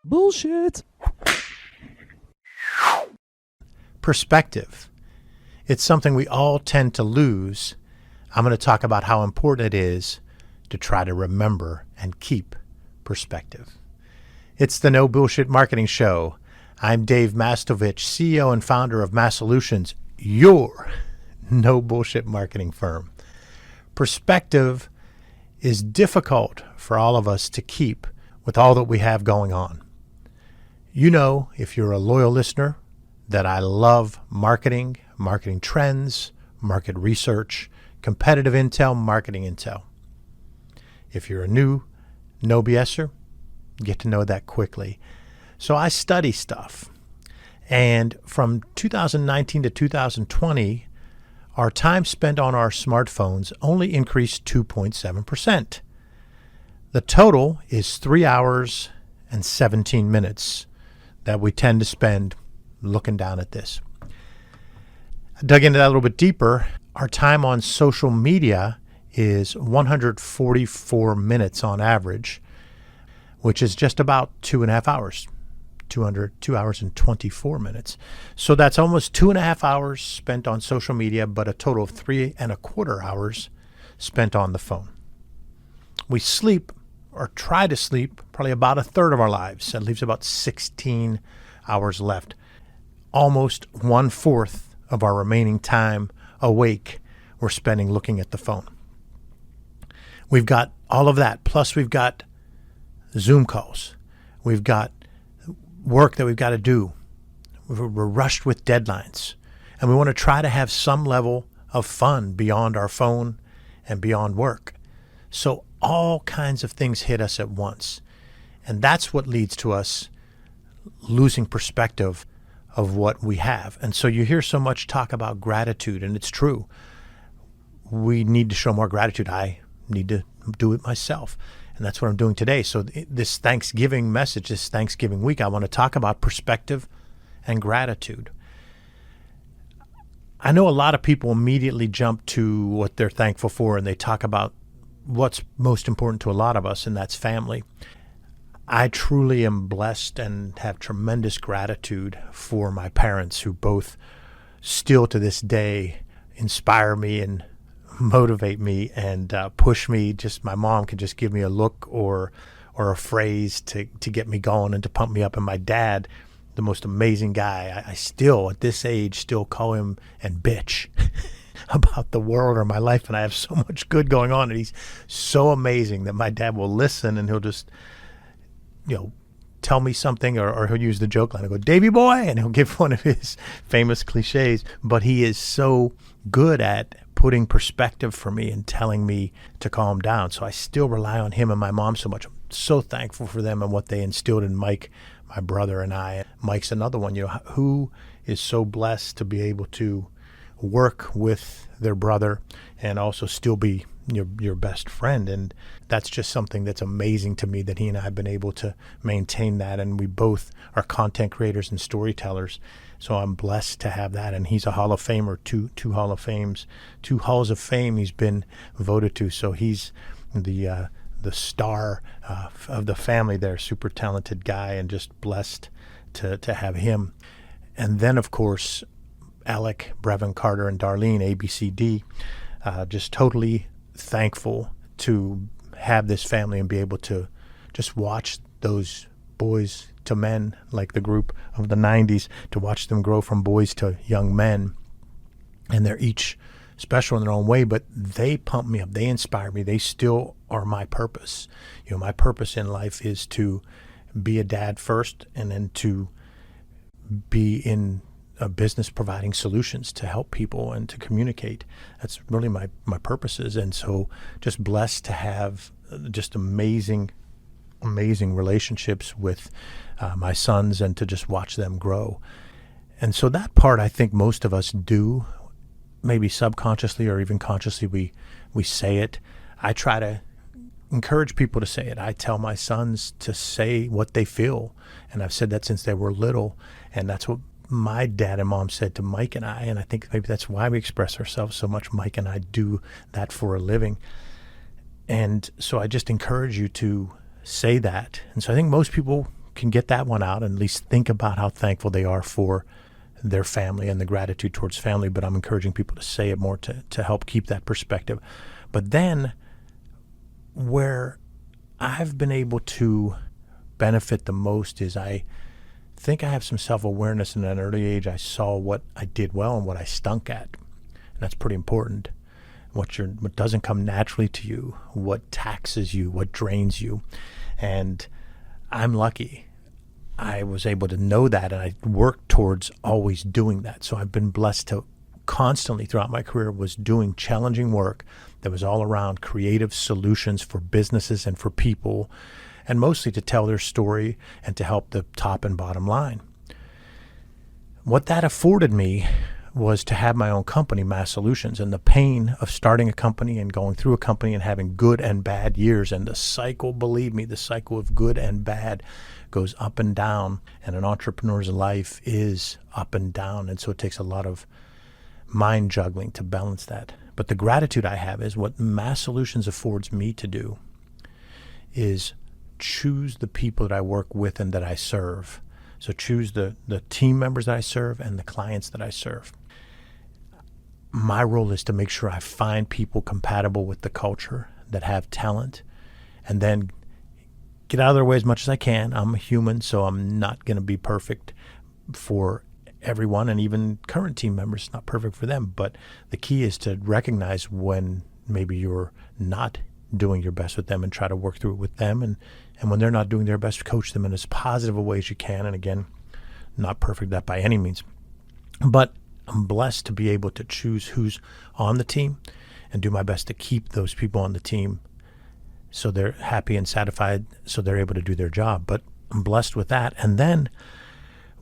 Bullshit. Perspective. It's something we all tend to lose. I'm going to talk about how important it is to try to remember and keep perspective. It's the No Bullshit Marketing Show. I'm Dave Mastovich, CEO and founder of Massolutions, your no bullshit marketing firm. Perspective is difficult for all of us to keep with all that we have going on. You know, if you're a loyal listener, that I love marketing, marketing trends, market research, competitive intel, marketing intel. If you're a new no BSer, get to know that quickly. So I study stuff. And from 2019 to 2020, our time spent on our smartphones only increased 2.7%. The total is 3 hours and 17 minutes that we tend to spend looking down at this. I dug into that a little bit deeper. Our time on social media is 144 minutes on average, which is just about 2.5 hours, 2 hours and 24 minutes. So that's almost 2.5 hours spent on social media, but a total of 3.25 hours spent on the phone. We sleep or try to sleep probably about a third of our lives. That leaves about 16 hours left. Almost 1/4 of our remaining time awake we're spending looking at the phone. We've got all of that. Plus we've got Zoom calls. We've got work that we've got to do. We're rushed with deadlines. And we want to try to have some level of fun beyond our phone and beyond work. So all kinds of things hit us at once. And that's what leads to us losing perspective of what we have. And so you hear so much talk about gratitude, and it's true. We need to show more gratitude. I need to do it myself. And that's what I'm doing today. So this Thanksgiving message, this Thanksgiving week, I want to talk about perspective and gratitude. I know a lot of people immediately jump to what they're thankful for, and they talk about what's most important to a lot of us, and that's family. I truly am blessed and have tremendous gratitude for my parents, who both still to this day inspire me and motivate me and push me. Just my mom could just give me a look or a phrase to get me going and to pump me up. And my dad, the most amazing guy, I still at this age still call him and bitch about the world or my life, and I have so much good going on, and he's so amazing that my dad will listen and he'll just tell me something, or he'll use the joke line. I'll go, Davey boy, and he'll give one of his famous cliches. But he is so good at putting perspective for me and telling me to calm down. So I still rely on him and my mom so much. I'm so thankful for them and what they instilled in Mike, my brother, and I. Mike's another one, who is so blessed to be able to work with their brother and also still be your best friend. And that's just something that's amazing to me, that he and I have been able to maintain that. And we both are content creators and storytellers. So I'm blessed to have that. And he's a Hall of Famer, two Hall of Fames, 2 Halls of Fame he's been voted to. So he's the star of the family there, super talented guy, and just blessed to have him. And then, of course, Alec, Brevin, Carter, and Darlene, ABCD, just totally thankful to have this family and be able to just watch those boys to men, like the group of the 90s, to watch them grow from boys to young men. And they're each special in their own way, but they pump me up. They inspire me. They still are my purpose. My purpose in life is to be a dad first, and then to be in a business providing solutions to help people and to communicate. That's really my purposes. And so just blessed to have just amazing relationships with my sons, and to just watch them grow. And so that part, I think most of us do, maybe subconsciously or even consciously, we say it. I try to encourage people to say it. I tell my sons to say what they feel, and I've said that since they were little, and that's what my dad and mom said to Mike and I, and I think maybe that's why we express ourselves so much. Mike and I do that for a living. And so I just encourage you to say that. And so I think most people can get that one out and at least think about how thankful they are for their family and the gratitude towards family. But I'm encouraging people to say it more to help keep that perspective. But then where I've been able to benefit the most is I think I have some self-awareness. In an early age, I saw what I did well and what I stunk at. And that's pretty important. What doesn't come naturally to you, what taxes you, what drains you. And I'm lucky. I was able to know that, and I worked towards always doing that. So I've been blessed to constantly throughout my career was doing challenging work that was all around creative solutions for businesses and for people, and mostly to tell their story and to help the top and bottom line. What that afforded me was to have my own company, Massolutions, and the pain of starting a company and going through a company and having good and bad years. And the cycle, believe me, the cycle of good and bad goes up and down, and an entrepreneur's life is up and down. And so it takes a lot of mind juggling to balance that. But the gratitude I have is what Massolutions affords me to do is choose the people that I work with and that I serve. So choose the team members that I serve and the clients that I serve. My role is to make sure I find people compatible with the culture, that have talent, and then get out of their way as much as I can. I'm a human, so I'm not going to be perfect for everyone, and even current team members, not perfect for them. But the key is to recognize when maybe you're not doing your best with them and try to work through it with them. And when they're not doing their best, coach them in as positive a way as you can. And again, not perfect that by any means. But I'm blessed to be able to choose who's on the team and do my best to keep those people on the team so they're happy and satisfied, so they're able to do their job. But I'm blessed with that. And then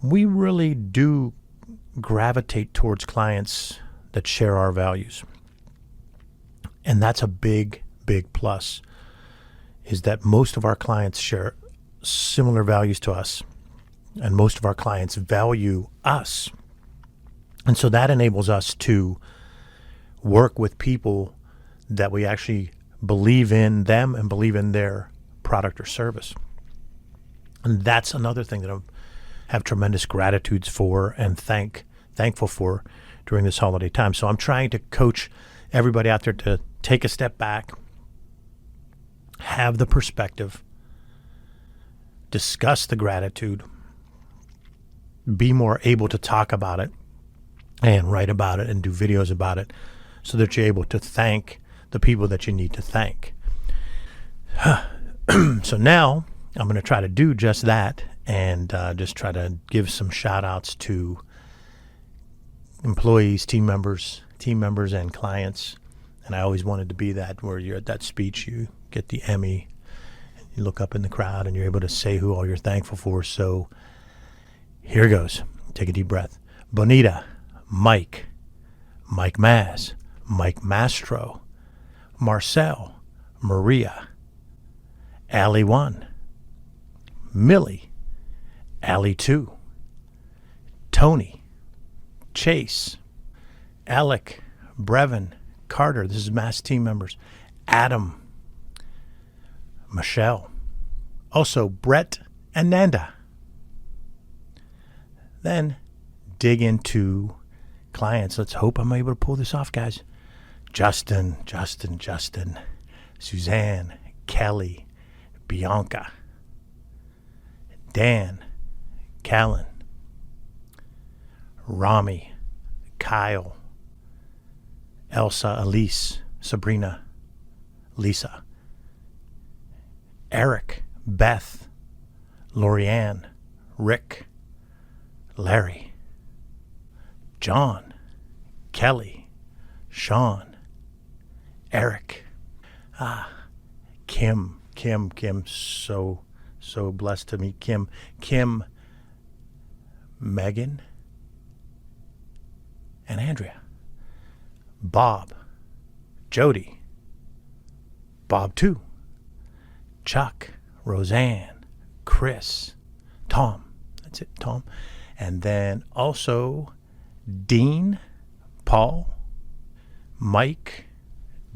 we really do gravitate towards clients that share our values. And that's a big, big plus, is that most of our clients share similar values to us, and most of our clients value us. And so that enables us to work with people that we actually believe in them and believe in their product or service. And that's another thing that I have tremendous gratitudes for and thankful for during this holiday time. So I'm trying to coach everybody out there to take a step back, have the perspective, discuss the gratitude, be more able to talk about it and write about it and do videos about it so that you're able to thank the people that you need to thank. So now I'm going to try to do just that and just try to give some shout outs to employees, team members and clients. And I always wanted to be that, where you're at that speech, you get the Emmy, you look up in the crowd and you're able to say who all you're thankful for. So here goes. Take a deep breath. Bonita, Mike Maz, Mike Mastro, Marcel, Maria, Allie 1, Millie, Allie 2, Tony, Chase, Alec, Brevin, Carter, this is Mass team members, Adam, Michelle, also Brett and Nanda. Then dig into clients. Let's hope I'm able to pull this off, guys. Justin, Suzanne, Kelly, Bianca, Dan, Callan, Rami, Kyle, Elsa, Elise, Sabrina, Lisa, Eric, Beth, Lorianne, Rick, Larry, John, Kelly, Sean, Eric, Kim, so blessed to meet Kim, Megan, and Andrea, Bob, Jody, Bob 2, Chuck, Roseanne, Chris, Tom, that's it, Tom, and then also Dean, Paul, Mike,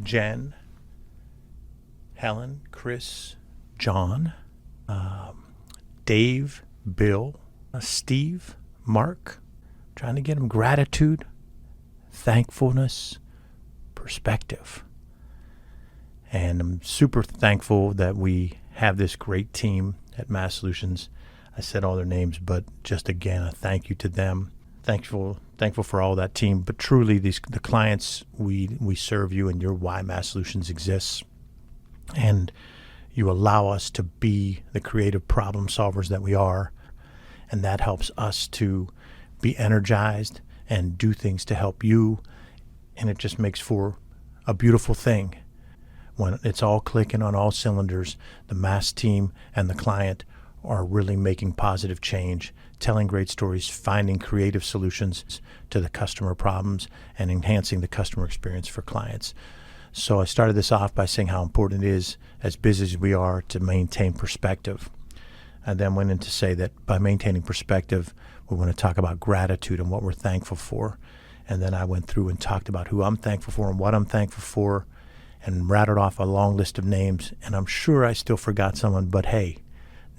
Jen, Helen, Chris, John, Dave, Bill, Steve, Mark. Trying to get them gratitude, thankfulness, perspective. And I'm super thankful that we have this great team at Massolutions. I said all their names, but just again, a thank you to them. Thankful for all that team. But truly, the clients we serve you, and you're why Massolutions exists. And you allow us to be the creative problem solvers that we are. And that helps us to be energized and do things to help you. And it just makes for a beautiful thing. When it's all clicking on all cylinders, the Mass team and the client are really making positive change, telling great stories, finding creative solutions to the customer problems, and enhancing the customer experience for clients. So I started this off by saying how important it is, as busy as we are, to maintain perspective. I then went in to say that by maintaining perspective, we want to talk about gratitude and what we're thankful for. And then I went through and talked about who I'm thankful for and what I'm thankful for, and rattled off a long list of names. And I'm sure I still forgot someone, but hey,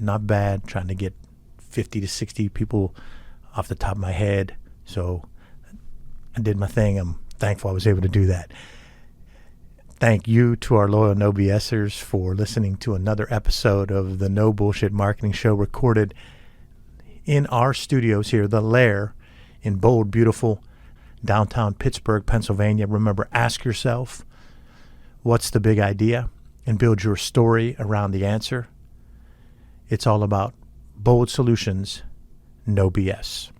not bad, trying to get 50 to 60 people off the top of my head. So I did my thing. I'm thankful I was able to do that. Thank you to our loyal No BSers for listening to another episode of the No Bullshit Marketing Show, recorded in our studios here, The Lair, in bold, beautiful downtown Pittsburgh, Pennsylvania. Remember, ask yourself, what's the big idea? And build your story around the answer. It's all about bold solutions, no BS.